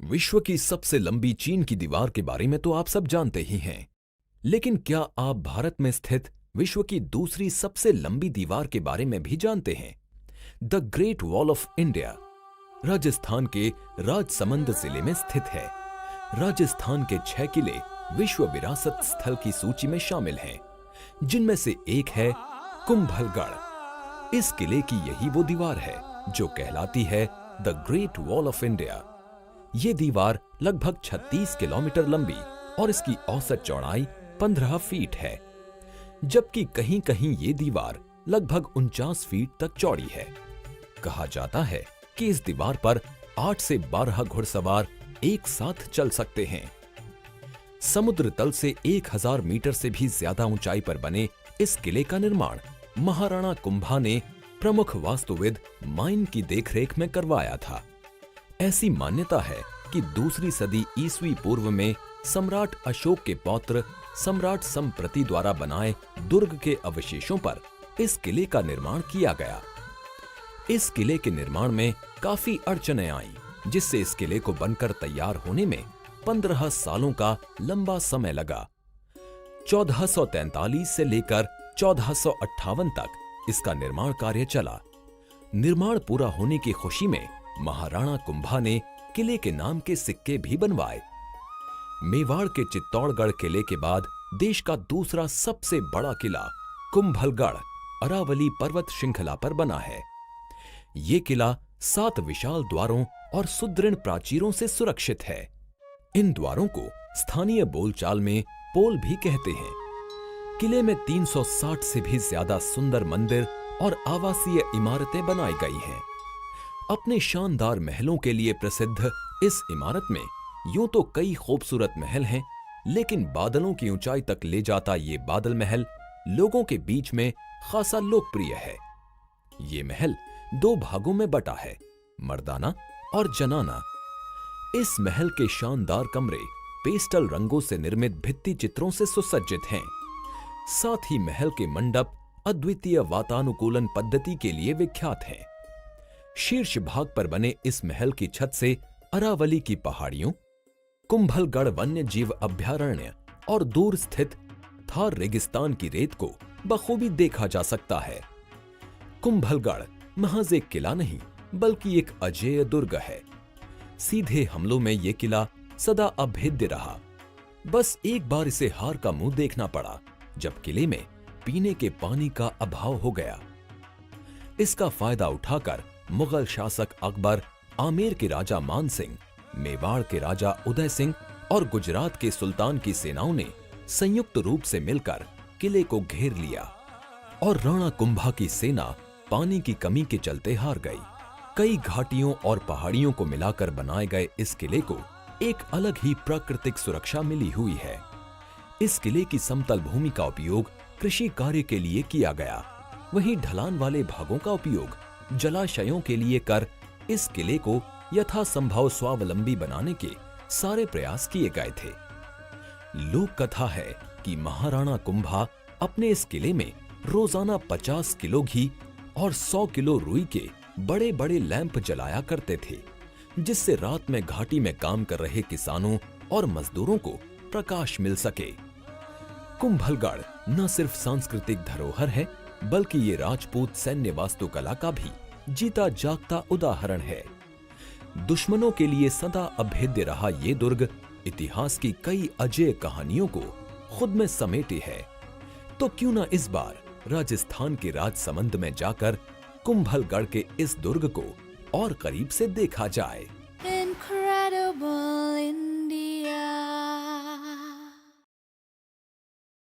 विश्व की सबसे लंबी चीन की दीवार के बारे में तो आप सब जानते ही हैं, लेकिन क्या आप भारत में स्थित विश्व की दूसरी सबसे लंबी दीवार के बारे में भी जानते हैं? The great wall of India Rajasthan के राजसमंद जिले में स्थित है। राजस्थान के 6 किले विश्व विरासत स्थल की सूची में शामिल हैं, जिनमें से एक है कुंभलगढ़। इस किले की यही वो दीवार है जो कहलाती है the great wall of India. ये दीवार लगभग 36 किलोमीटर लंबी और इसकी औसत चौड़ाई 15 फीट है, जबकि कहीं कहीं ये दीवार लगभग 49 फीट तक चौड़ी है। कहा जाता है कि इस दीवार पर 8 से 12 घुड़सवार एक साथ चल सकते हैं। समुद्र तल से 1000 मीटर से भी ज्यादा ऊंचाई पर बने इस किले का निर्माण महाराणा कुंभा ने प्रमुख वास्तुविद माइन की देखरेख में करवाया था। ऐसी मान्यता है कि दूसरी सदी ईसवी पूर्व में सम्राट अशोक के पौत्र सम्राट संप्रति द्वारा बनाए दुर्ग के अवशेषों पर इस किले का निर्माण किया गया। इस किले के निर्माण में काफी अड़चनें आईं, जिससे इस किले को बनकर तैयार होने में 15 सालों का लंबा समय लगा। 1443 से लेकर 1458 तक इसका निर्माण कार्य चला। निर्माण पूरा होने की खुशी में महाराणा कुंभा ने किले के नाम के सिक्के भी बनवाए। मेवाड़ के चित्तौड़गढ़ किले के बाद देश का दूसरा सबसे बड़ा किला कुंभलगढ़ अरावली पर्वत श्रृंखला पर बना है। ये किला 7 विशाल द्वारों और सुदृढ़ प्राचीरों से सुरक्षित है। इन द्वारों को स्थानीय बोलचाल में पोल भी कहते हैं। किले में 360 से भी ज्यादा सुंदर मंदिर और आवासीय इमारतें बनाई गई हैं। अपने शानदार महलों के लिए प्रसिद्ध इस इमारत में यूं तो कई खूबसूरत महल हैं, लेकिन बादलों की ऊंचाई तक ले जाता ये बादल महल लोगों के बीच में खासा लोकप्रिय है। ये महल 2 भागों में बटा है, मर्दाना और जनाना। इस महल के शानदार कमरे पेस्टल रंगों से निर्मित भित्ति चित्रों से सुसज्जित हैं। साथ ही महल के मंडप अद्वितीय वातानुकूलन पद्धति के लिए विख्यात हैं। शीर्ष भाग पर बने इस महल की छत से अरावली की पहाड़ियों, कुंभलगढ़ वन्य जीव अभयारण्य और दूर स्थित थार रेगिस्तान की रेत को बखूबी देखा जा सकता है। कुंभलगढ़ महज एक किला नहीं, बल्कि एक अजेय दुर्ग है। सीधे हमलों में यह किला सदा अभेद्य रहा। बस एक बार इसे हार का मुंह देखना पड़ा, जब किले में पीने के पानी का अभाव हो गया। इसका फायदा उठाकर मुगल शासक अकबर, आमेर के राजा मान सिंह, मेवाड़ के राजा उदय सिंह और गुजरात के सुल्तान की सेनाओं ने संयुक्त रूप से मिलकर किले को घेर लिया और राणा कुंभा की सेना पानी की कमी के चलते हार गई। कई घाटियों और पहाड़ियों को मिलाकर बनाए गए इस किले को एक अलग ही प्राकृतिक सुरक्षा मिली हुई है। इस किले की समतल भूमि का उपयोग कृषि कार्य के लिए किया गया, वहीं ढलान वाले भागों का उपयोग जलाशयों के लिए कर इस किले को यथासंभव स्वावलंबी बनाने के सारे प्रयास किए गए थे। लोक कथा है कि महाराणा कुंभा अपने इस किले में रोजाना 50 किलो घी और 100 किलो रुई के बड़े बड़े लैंप जलाया करते थे, जिससे रात में घाटी में काम कर रहे किसानों और मजदूरों को प्रकाश मिल सके। कुंभलगढ़ न सिर्फ सांस्कृतिक धरोहर है, बल्कि ये राजपूत सैन्य वास्तुकला का भी जीता जागता उदाहरण है। दुश्मनों के लिए सदा अभेद्य रहा ये दुर्ग इतिहास की कई अजेय कहानियों को खुद में समेटे है। तो क्यों ना इस बार राजस्थान के राजसमंद में जाकर कुंभलगढ़ के इस दुर्ग को और करीब से देखा जाए। Incredible